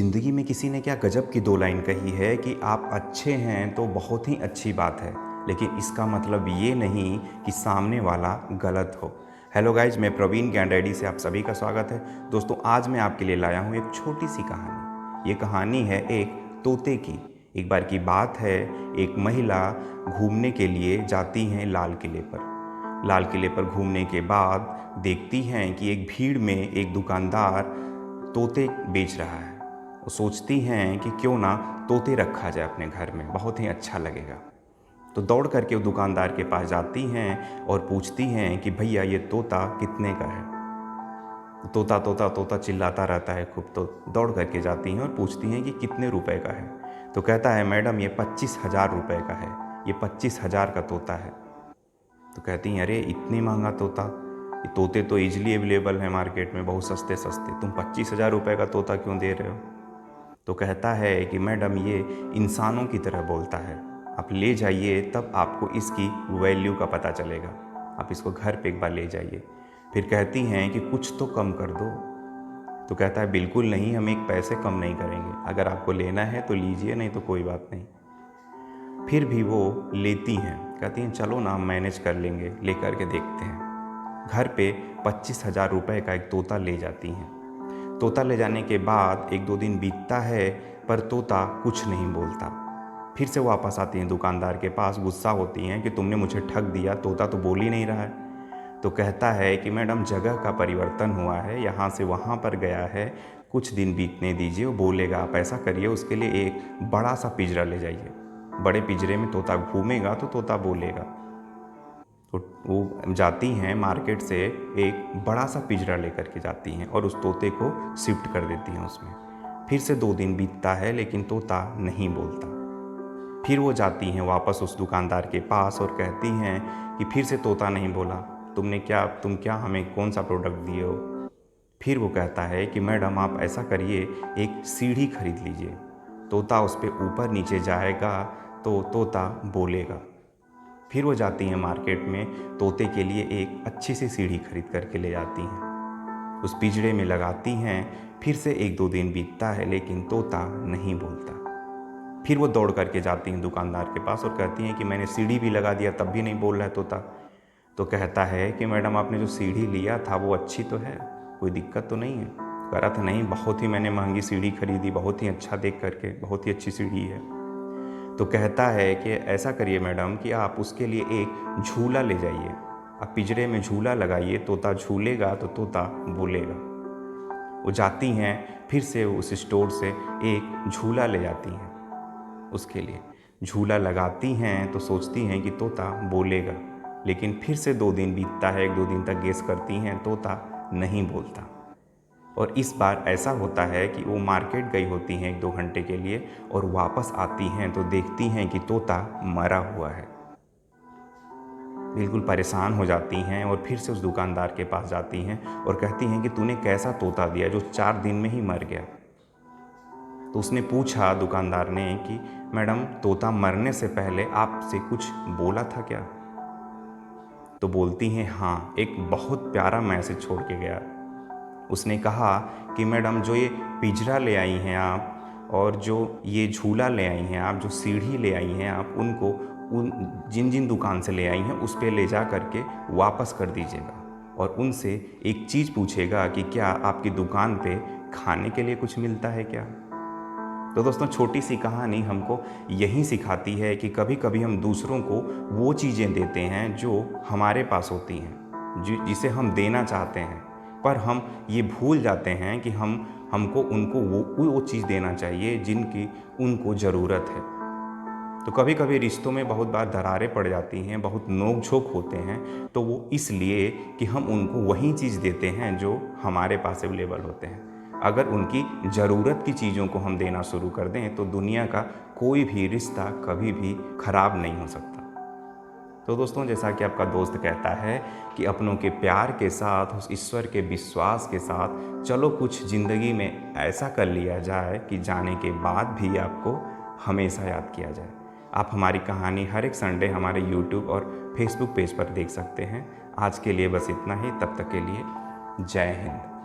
ज़िंदगी में किसी ने क्या गजब की दो लाइन कही है कि आप अच्छे हैं तो बहुत ही अच्छी बात है, लेकिन इसका मतलब ये नहीं कि सामने वाला गलत हो। हेलो गाइज, मैं प्रवीण ज्ञान रेड्डी से आप सभी का स्वागत है। दोस्तों, आज मैं आपके लिए लाया हूँ एक छोटी सी कहानी। ये कहानी है एक तोते की। एक बार की बात है, एक महिला घूमने के लिए जाती हैं लाल किले पर। लाल किले पर घूमने के बाद देखती हैं कि एक भीड़ में एक दुकानदार तोते बेच रहा है। वो सोचती हैं कि क्यों ना तोते रखा जाए अपने घर में, बहुत ही अच्छा लगेगा। तो दौड़ करके वो दुकानदार के पास जाती हैं और पूछती हैं कि भैया ये तोता कितने का है। तोता तोता तोता चिल्लाता रहता है खूब, तो दौड़ करके जाती हैं और पूछती हैं कि कितने रुपए का है। तो कहता है, मैडम ये 25,000 रुपये का है, ये 25,000 का तोता है। तो कहती हैं, अरे इतनी महंगा तोता, ये तोते तो ईजिली अवेलेबल है मार्केट में, बहुत सस्ते सस्ते, तुम 25,000 रुपये का तोता क्यों दे रहे हो। तो कहता है कि मैडम ये इंसानों की तरह बोलता है, आप ले जाइए तब आपको इसकी वैल्यू का पता चलेगा, आप इसको घर पे एक बार ले जाइए। फिर कहती हैं कि कुछ तो कम कर दो। तो कहता है, बिल्कुल नहीं, हम एक पैसे कम नहीं करेंगे, अगर आपको लेना है तो लीजिए, नहीं तो कोई बात नहीं। फिर भी वो लेती हैं, कहती हैं चलो ना हम मैनेज कर लेंगे, ले करके देखते हैं। घर पे 25,000 रुपये का एक तोता ले जाती हैं। तोता ले जाने के बाद 1-2 दिन बीतता है, पर तोता कुछ नहीं बोलता। फिर से वापस आती हैं दुकानदार के पास, गुस्सा होती हैं कि तुमने मुझे ठग दिया, तोता तो बोल ही नहीं रहा है। तो कहता है कि मैडम जगह का परिवर्तन हुआ है, यहाँ से वहाँ पर गया है, कुछ दिन बीतने दीजिए, वो बोलेगा। आप ऐसा करिए, उसके लिए एक बड़ा सा पिंजरा ले जाइए, बड़े पिंजरे में तोता घूमेगा तो तोता बोलेगा। तो वो जाती हैं मार्केट से, एक बड़ा सा पिंजरा लेकर के जाती हैं और उस तोते को शिफ्ट कर देती हैं उसमें। फिर से 2 दिन बीतता है, लेकिन तोता नहीं बोलता। फिर वो जाती हैं वापस उस दुकानदार के पास और कहती हैं कि फिर से तोता नहीं बोला, तुम क्या हमें कौन सा प्रोडक्ट दिए हो। फिर वो कहता है कि मैडम आप ऐसा करिए, एक सीढ़ी खरीद लीजिए, तोता उस पर ऊपर नीचे जाएगा तो तोता बोलेगा। फिर वो जाती हैं मार्केट में, तोते के लिए एक अच्छी सी सीढ़ी खरीद करके ले जाती हैं, उस पिंजरे में लगाती हैं। फिर से 1-2 दिन बीतता है, लेकिन तोता नहीं बोलता। फिर वो दौड़ करके जाती हैं दुकानदार के पास और कहती हैं कि मैंने सीढ़ी भी लगा दिया, तब भी नहीं बोल रहा है तोता। तो कहता है कि मैडम आपने जो सीढ़ी लिया था वो अच्छी तो है, कोई दिक्कत तो नहीं है। कह रहा था, नहीं, बहुत ही मैंने महंगी सीढ़ी खरीदी, बहुत ही अच्छा देख करके, बहुत ही अच्छी सीढ़ी है। तो कहता है कि ऐसा करिए मैडम कि आप उसके लिए एक झूला ले जाइए, आप पिंजरे में झूला लगाइए, तोता झूलेगा तो तोता बोलेगा। वो जाती हैं, फिर से उस स्टोर से एक झूला ले जाती हैं, उसके लिए झूला लगाती हैं तो सोचती हैं कि तोता बोलेगा। लेकिन फिर से 2 दिन बीतता है, 1-2 दिन तक गेस करती हैं, तोता नहीं बोलता। और इस बार ऐसा होता है कि वो मार्केट गई होती हैं 1-2 घंटे के लिए, और वापस आती हैं तो देखती हैं कि तोता मरा हुआ है। बिल्कुल परेशान हो जाती हैं और फिर से उस दुकानदार के पास जाती हैं और कहती हैं कि तूने कैसा तोता दिया जो 4 दिन में ही मर गया। तो उसने पूछा, दुकानदार ने, कि मैडम तोता मरने से पहले आपसे कुछ बोला था क्या। तो बोलती हैं, हाँ, एक बहुत प्यारा मैसेज छोड़ के गया। उसने कहा कि मैडम जो ये पिंजरा ले आई हैं आप, और जो ये झूला ले आई हैं आप, जो सीढ़ी ले आई हैं आप, उनको उन जिन जिन दुकान से ले आई हैं उस पे ले जा करके वापस कर दीजिएगा, और उनसे एक चीज़ पूछेगा कि क्या आपकी दुकान पे खाने के लिए कुछ मिलता है क्या। तो दोस्तों, छोटी सी कहानी हमको यही सिखाती है कि कभी कभी हम दूसरों को वो चीज़ें देते हैं जो हमारे पास होती हैं, जिसे हम देना चाहते हैं, पर हम ये भूल जाते हैं कि हमको उनको वो चीज़ देना चाहिए जिनकी उनको ज़रूरत है। तो कभी कभी रिश्तों में बहुत बार दरारें पड़ जाती हैं, बहुत नोक झोंक होते हैं, तो वो इसलिए कि हम उनको वही चीज़ देते हैं जो हमारे पास अवेलेबल होते हैं। अगर उनकी ज़रूरत की चीज़ों को हम देना शुरू कर दें तो दुनिया का कोई भी रिश्ता कभी भी ख़राब नहीं हो सकता। तो दोस्तों, जैसा कि आपका दोस्त कहता है कि अपनों के प्यार के साथ, उस ईश्वर के विश्वास के साथ चलो कुछ ज़िंदगी में ऐसा कर लिया जाए कि जाने के बाद भी आपको हमेशा याद किया जाए। आप हमारी कहानी हर एक संडे हमारे YouTube और Facebook पेज पर देख सकते हैं। आज के लिए बस इतना ही, तब तक के लिए जय हिंद।